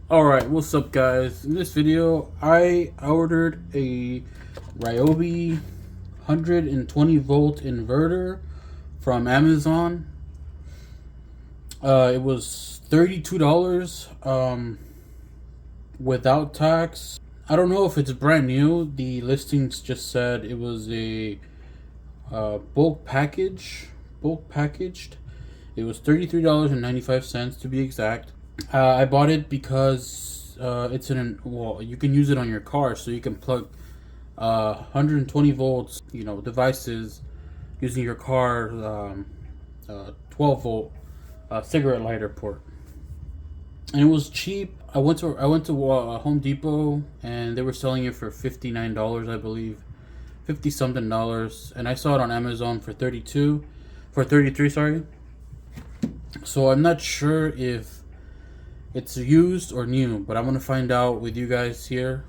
Alright, what's up guys? In this video, I ordered a Ryobi 120 volt inverter from Amazon. It was $32 without tax. I don't know if it's brand new. The listings just said it was a bulk packaged. It was $33.95 to be exact. I bought it because it's you can use it on your car, so you can plug 120 volts, devices using your car 12 volt cigarette lighter port, and it was cheap. I went to Home Depot, and they were selling it for $59, I believe, 50 something dollars, and I saw it on Amazon for 33, sorry. So I'm not sure if it's used or new, but I'm gonna find out with you guys here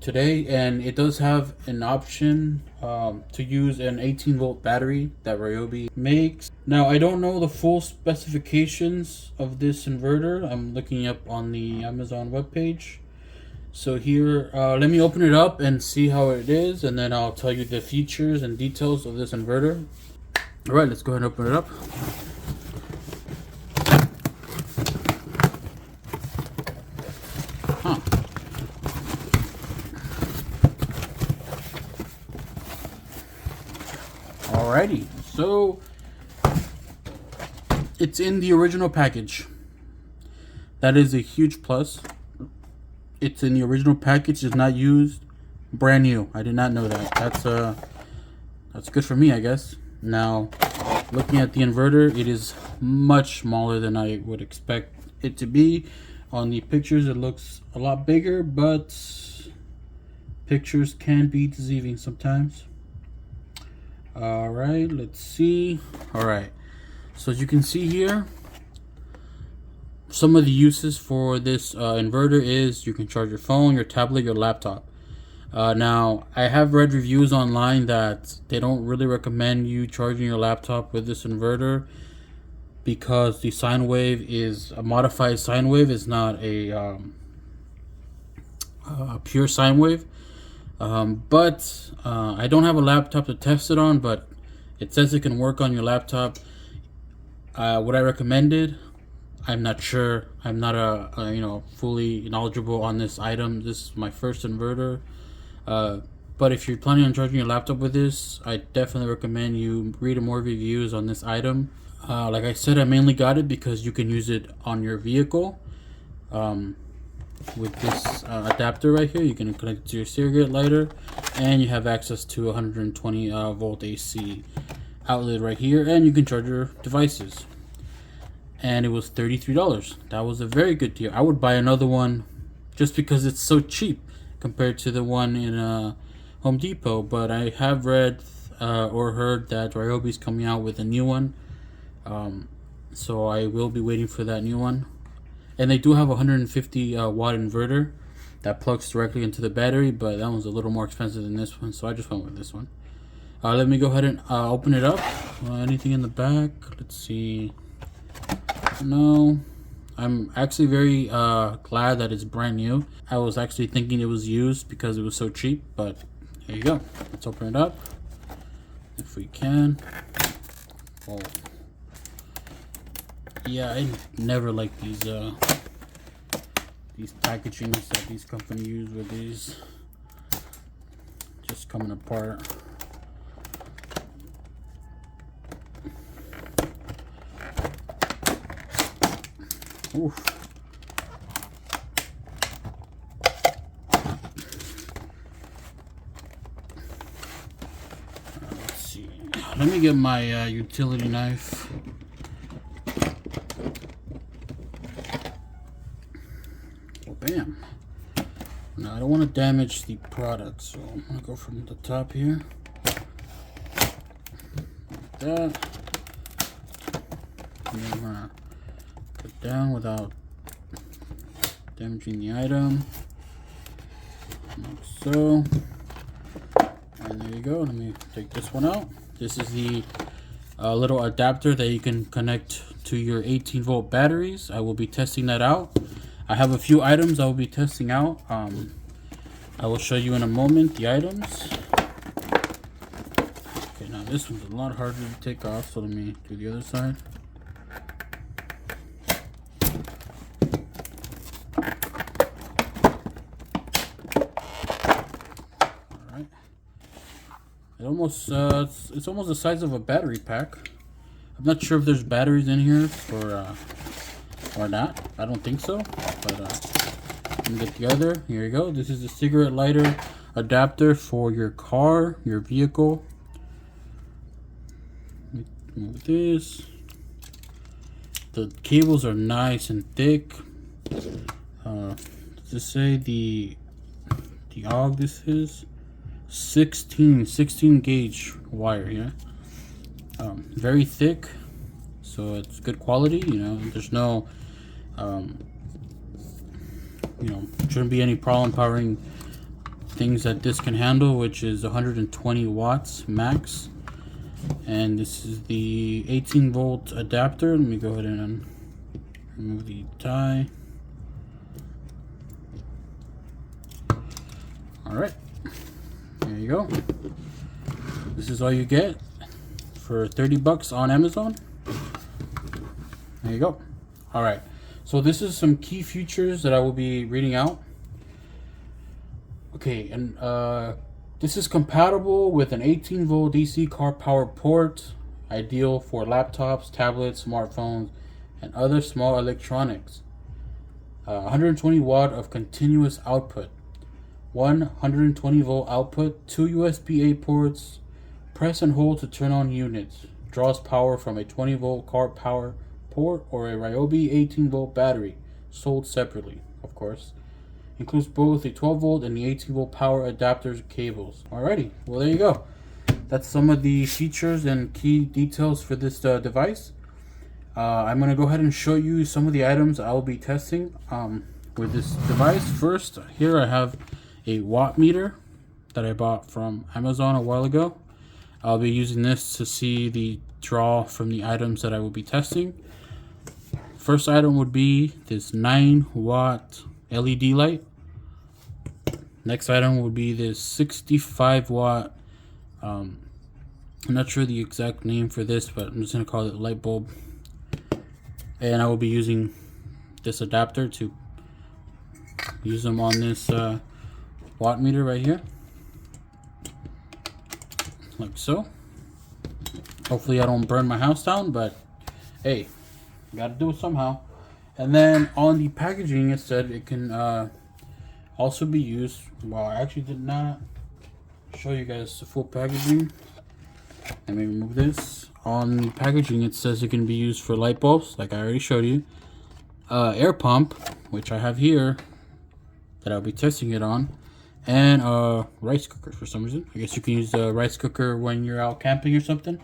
today. And it does have an option to use an 18 volt battery that Ryobi makes. Now, I don't know the full specifications of this inverter. I'm looking up on the Amazon webpage. So here, let me open it up and see how it is, and then I'll tell you the features and details of this inverter. All right, let's go ahead and open it up. Alrighty, so it's in the original package. That is a huge plus. It's in the original package. It's not used, brand new. I did not know that. That's good for me, I guess. Now, looking at the inverter, it is much smaller than I would expect it to be. On the pictures, it looks a lot bigger, but pictures can be deceiving sometimes. All right, let's see. All right, so as you can see here, some of the uses for this inverter is you can charge your phone, your tablet, your laptop. Now, I have read reviews online that they don't really recommend you charging your laptop with this inverter because the sine wave is a modified sine wave. It's not a pure sine wave. But I don't have a laptop to test it on, but it says it can work on your laptop. Would I recommend it? I'm not sure. I'm not fully knowledgeable on this item. This is my first inverter. But if you're planning on charging your laptop with this, I definitely recommend you read more reviews on this item. Like I said, I mainly got it because you can use it on your vehicle. With this adapter right here, you can connect it to your cigarette lighter, and you have access to 120 volt AC outlet right here, and you can charge your devices. And it was $33. That was a very good deal. I would buy another one just because it's so cheap compared to the one in Home Depot. But I have read or heard that Ryobi is coming out with a new one, so I will be waiting for that new one. And they do have a 150 watt inverter that plugs directly into the battery, but that one's a little more expensive than this one, so I just went with this one. Let me go ahead and open it up. Anything in the back? Let's see. No. I'm actually very glad that it's brand new. I was actually thinking it was used because it was so cheap, but here you go. Let's open it up if we can. Oh. Yeah, I never like these packagings that these companies use with these just coming apart. Oof. Let's see. Let me get my utility knife. Bam. Now I don't want to damage the product, so I'm gonna go from the top here, like that, and then I'm gonna put down without damaging the item, like so. And there you go. Let me take this one out. This is the little adapter that you can connect to your 18 volt batteries. I will be testing that out. I have a few items I will be testing out. I will show you in a moment the items. Okay, now this one's a lot harder to take off, so let me do the other side. Alright. It's almost the size of a battery pack. I'm not sure if there's batteries in here or not. I don't think so, but let me get the other. Here you go. This is the cigarette lighter adapter for your car, your vehicle. Move this. The cables are nice and thick. Does this say the AUG? This is 16 gauge wire here. Very thick, so it's good quality. There's no shouldn't be any problem powering things that this can handle, which is 120 watts max. And this is the 18 volt adapter. Let me go ahead and remove the tie. All right, there you go. This is all you get for 30 bucks on Amazon. There you go. All right, so this is some key features that I will be reading out. Okay, and this is compatible with an 18 volt DC car power port, ideal for laptops, tablets, smartphones, and other small electronics. 120 watt of continuous output, 120 volt output, 2 USB-A ports. Press and hold to turn on units. Draws power from a 20 volt car power port or a Ryobi 18 volt battery, sold separately, of course. Includes both the 12 volt and the 18 volt power adapters cables. Alrighty, well there you go. That's some of the features and key details for this device. I'm going to go ahead and show you some of the items I will be testing with this device. First, here I have a watt meter that I bought from Amazon a while ago. I'll be using this to see the draw from the items that I will be testing. First item would be this 9 watt LED light. Next item would be this 65 watt, I'm not sure the exact name for this, but I'm just going to call it light bulb. And I will be using this adapter to use them on this watt meter right here. Like so. Hopefully I don't burn my house down, but hey, gotta do it somehow. And then on the packaging it said it can also be used. Well, I actually did not show you guys the full packaging. Let me remove this. On the packaging it says it can be used for light bulbs, like I already showed you. Air pump, which I have here that I'll be testing it on. And rice cooker for some reason. I guess you can use the rice cooker when you're out camping or something.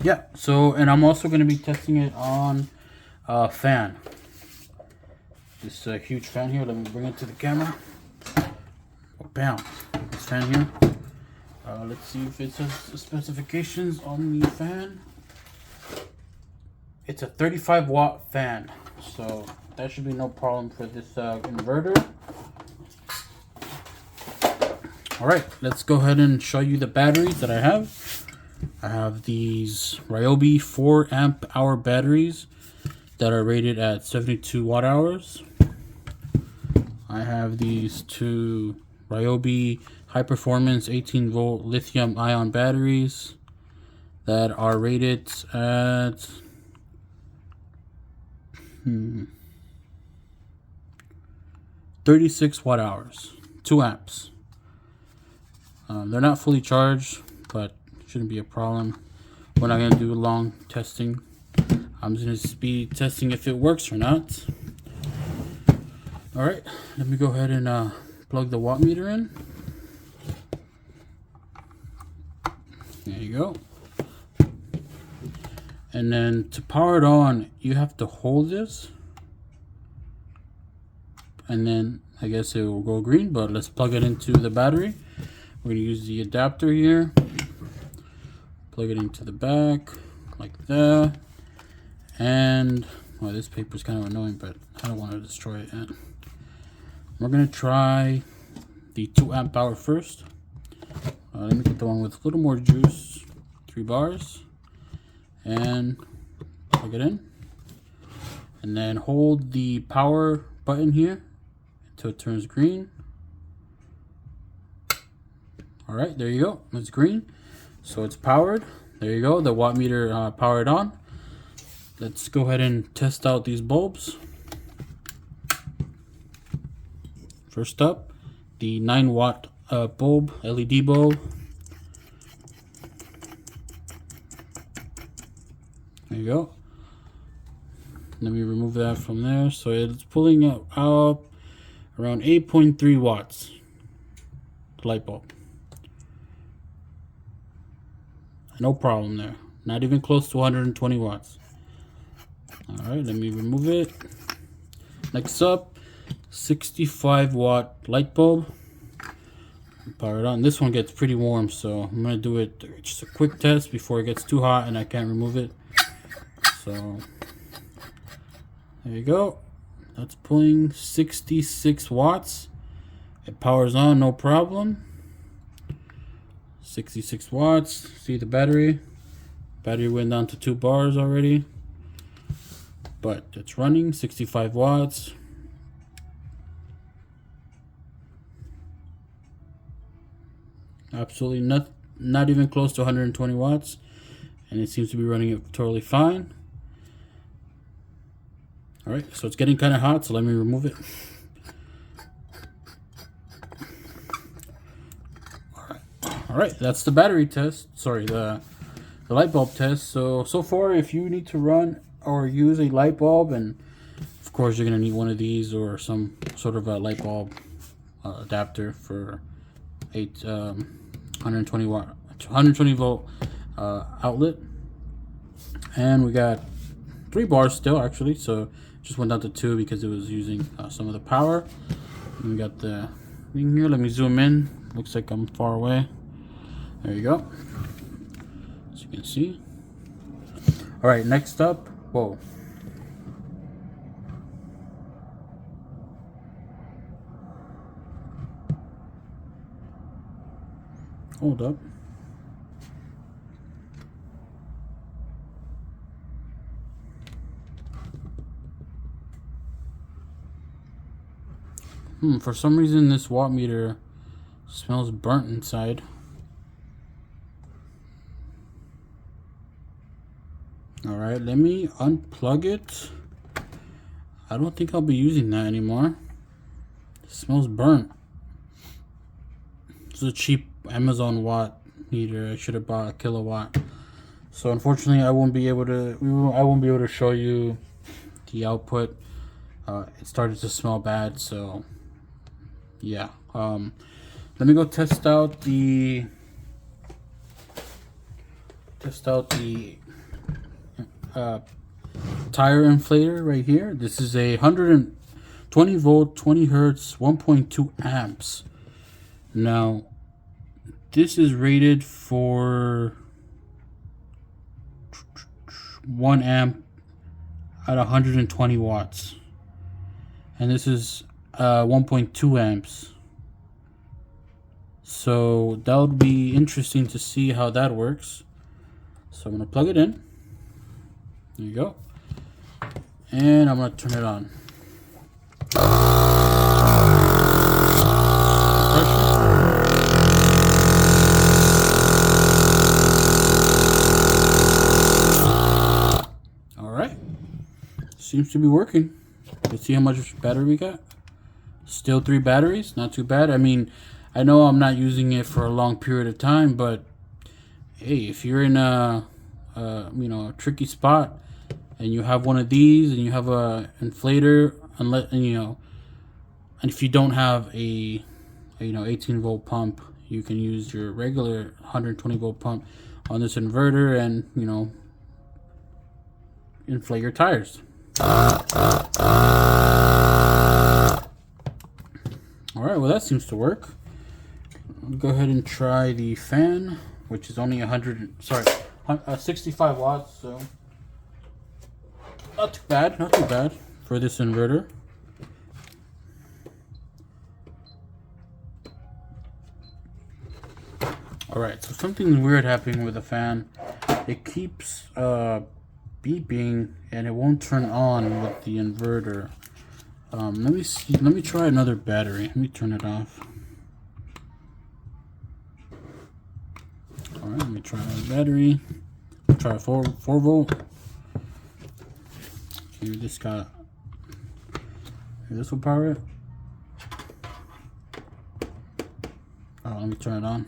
Yeah, so, and I'm also going to be testing it on a fan. This huge fan here. Let me bring it to the camera. Oh, bam. This fan here. Let's see if it says the specifications on the fan. It's a 35 watt fan, so that should be no problem for this inverter. Alright, let's go ahead and show you the batteries that I have. I have these Ryobi 4 amp hour batteries that are rated at 72 watt hours. I have these two Ryobi high performance 18 volt lithium ion batteries that are rated at 36 watt hours, 2 amps. They're not fully charged, but shouldn't be a problem. We're not going to do long testing. I'm just going to be testing if it works or not. Alright, let me go ahead and plug the watt meter in. There you go. And then to power it on, you have to hold this. And then I guess it will go green, but let's plug it into the battery. We're going to use the adapter here. Plug it into the back. like that. And well, this paper is kind of annoying, but I don't want to destroy it yet. We're gonna try the 2 amp power first. Let me get the one with a little more juice, 3 bars, and plug it in. And then hold the power button here until it turns green. All right, there you go. It's green, so it's powered. There you go. The watt meter powered on. Let's go ahead and test out these bulbs. First up, the 9 watt bulb, LED bulb. There you go. Let me remove that from there. So it's pulling out around 8.3 watts. Light bulb. No problem there. Not even close to 120 watts. Alright, let me remove it. Next up, 65 watt light bulb. Power it on. This one gets pretty warm, so I'm going to do it just a quick test before it gets too hot and I can't remove it. So there you go. That's pulling 66 watts. It powers on, no problem. 66 watts. See the battery? Battery went down to 2 bars already. But it's running 65 watts. Absolutely not even close to 120 watts. And it seems to be running it totally fine. Alright, so it's getting kind of hot, so let me remove it. Alright, that's the battery test. Sorry, the light bulb test. So far, if you need to run or use a light bulb, and of course you're going to need one of these or some sort of a light bulb adapter for 120 volt outlet. And we got 3 bars still, actually, so just went down to 2 because it was using some of the power. And we got the thing here. Let me zoom in. Looks like I'm far away. There you go. As you can see. All right, next up. Whoa. Hold up. For some reason this watt meter smells burnt inside. Alright, let me unplug it. I don't think I'll be using that anymore. It smells burnt. This is a cheap Amazon watt meter. I should have bought a kilowatt. So unfortunately I won't be able to show you the output. It started to smell bad, so yeah. Let me go test out the tire inflator right here. This is a 120 volt, 20 hertz, 1.2 amps. Now, this is rated for 1 amp at 120 watts. And this is 1.2 amps. So that would be interesting to see how that works. So I'm going to plug it in. There you go. And I'm going to turn it on. Alright. Seems to be working. Let's see how much battery we got. Still 3 batteries. Not too bad. I mean, I know I'm not using it for a long period of time, but hey, if you're in a tricky spot and you have one of these and you have a inflator, and if you don't have a 18 volt pump, you can use your regular 120 volt pump on this inverter and inflate your tires. Alright, well that seems to work. I'll go ahead and try the fan, which is only 100 65 watts, so not too bad for this inverter. Alright, so something weird happening with the fan. It keeps beeping and it won't turn on with the inverter. Let me see. Let me try another battery. Let me turn it off. Alright, let me try another battery. Try a 4 volt. Here, this got. Here, this will power it. Oh, let me turn it on.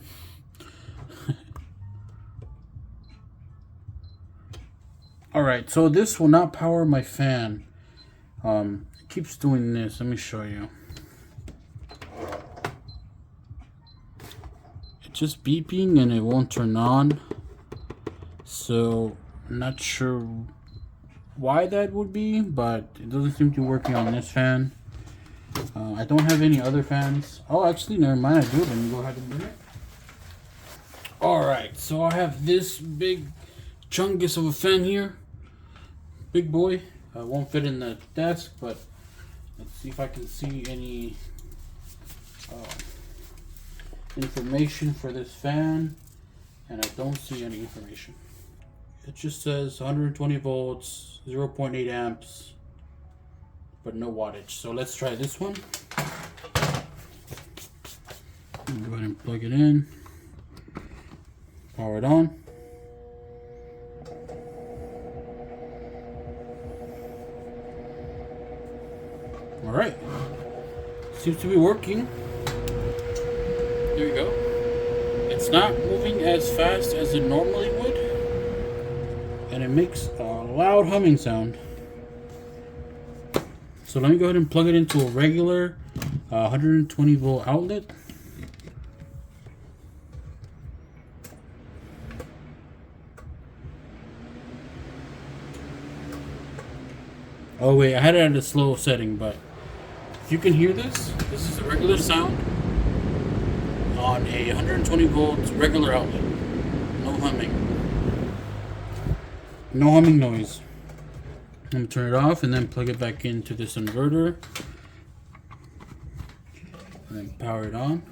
Alright, so this will not power my fan. It keeps doing this. Let me show you. It's just beeping and it won't turn on. So, not sure why that would be, but it doesn't seem to be working on this fan. I don't have any other fans. Oh, actually, never mind. I do. Let me go ahead and do it. Alright, so I have this big chungus of a fan here. Big boy. Won't fit in the desk, but let's see if I can see any information for this fan. And I don't see any information. It just says 120 volts, 0.8 amps, but no wattage. So let's try this one. Go ahead and plug it in. Power it on. Alright. Seems to be working. There you go. It's not moving as fast as it normally would. And it makes a loud humming sound. So let me go ahead and plug it into a regular 120 volt outlet. Oh wait, I had it at a slow setting, but if you can hear this, this is a regular sound on a 120 volts regular outlet. No humming. No humming noise. I'm gonna turn it off and then plug it back into this inverter. And then power it on.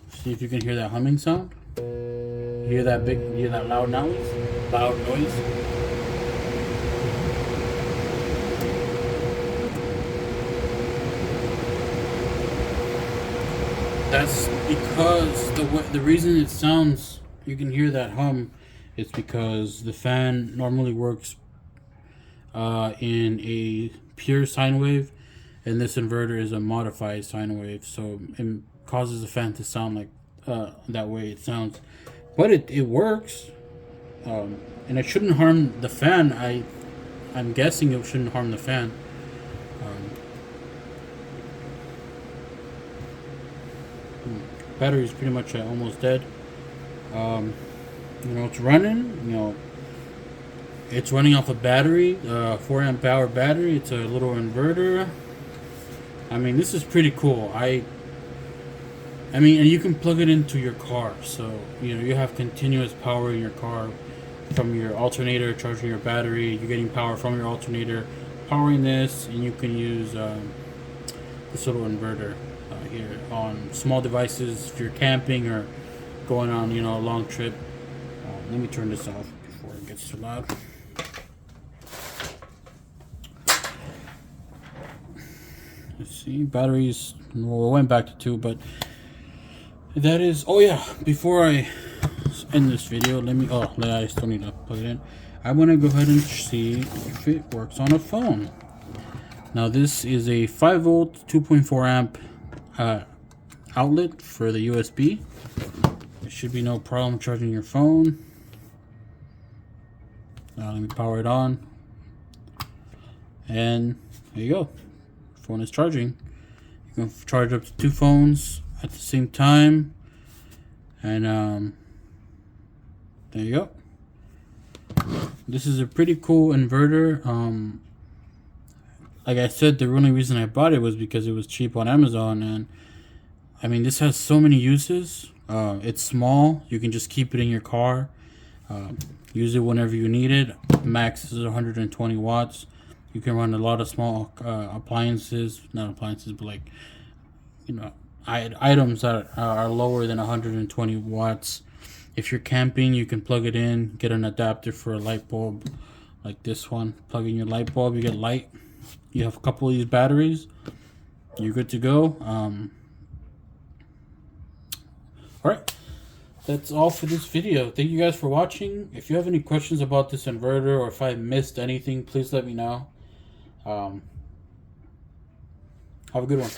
See if you can hear that humming sound. You hear that loud noise? Loud noise. That's because the reason it sounds, you can hear that hum, is because the fan normally works in a pure sine wave, and this inverter is a modified sine wave, so it causes the fan to sound like that way it sounds. But it works, and it shouldn't harm the fan. I'm guessing it shouldn't harm the fan. Battery is pretty much almost dead. You know, it's running. You know, it's running off a battery, 4 amp hour battery. It's a little inverter. I mean, this is pretty cool. I mean, and you can plug it into your car, so you know you have continuous power in your car from your alternator, charging your battery. You're getting power from your alternator, powering this, and you can use this little inverter here on small devices if you're camping or going on, you know, a long trip. Let me turn this off before it gets too loud. Let's see, batteries, well, it went back to 2, but that is, oh yeah, before I end this video, I still need to plug it in. I want to go ahead and see if it works on a phone. Now this is a 5 volt 2.4 amp outlet for the USB. There should be no problem charging your phone. Now let me power it on, and there you go. Phone is charging. You can charge up to 2 phones at the same time, and there you go. This is a pretty cool inverter. Like I said, the only reason I bought it was because it was cheap on Amazon, and I mean, this has so many uses. It's small. You can just keep it in your car. Use it whenever you need it. Max is 120 watts. You can run a lot of small appliances, not appliances, but like, you know, items that are lower than 120 watts. If you're camping, you can plug it in, get an adapter for a light bulb like this one. Plug in your light bulb, you get light. You have a couple of these batteries, you're good to go. Alright, that's all for this video. Thank you guys for watching. If you have any questions about this inverter, or if I missed anything, please let me know. Have a good one.